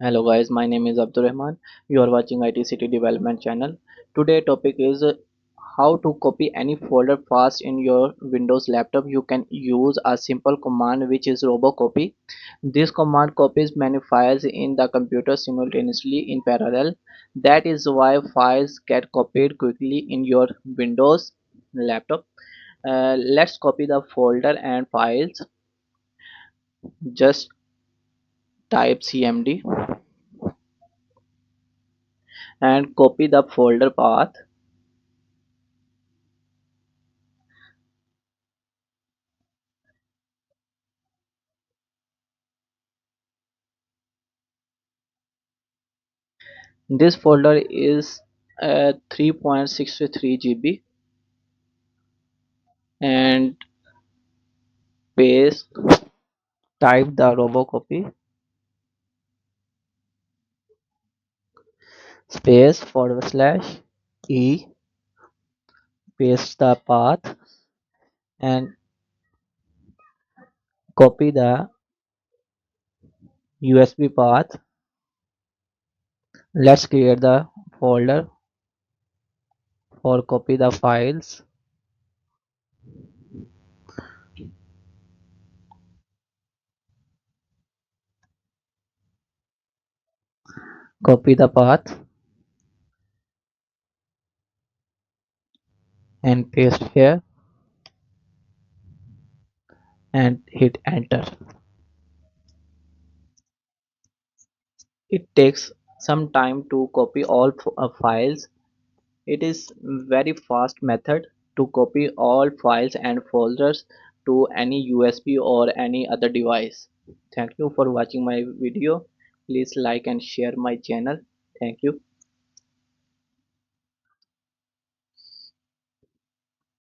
Hello guys, my name is Abdul Rahman. You are watching IT City Development channel. Today topic is how to copy any folder fast in your Windows laptop. You can use a simple command which is Robocopy. This command copies many files in the computer simultaneously in parallel. That is why files get copied quickly in your Windows laptop. Let's copy the folder and files. Just type cmd and copy the folder path. This folder is 3.63 GB and paste type the Robocopy space forward slash e, paste the path and copy the USB path. Let's create the folder for copy the files. Copy the path and paste here and hit enter. It takes some time to copy all files. It is very fast method to copy all files and folders to any USB or any other device. Thank you for watching my video. Please like and share my channel. Thank you.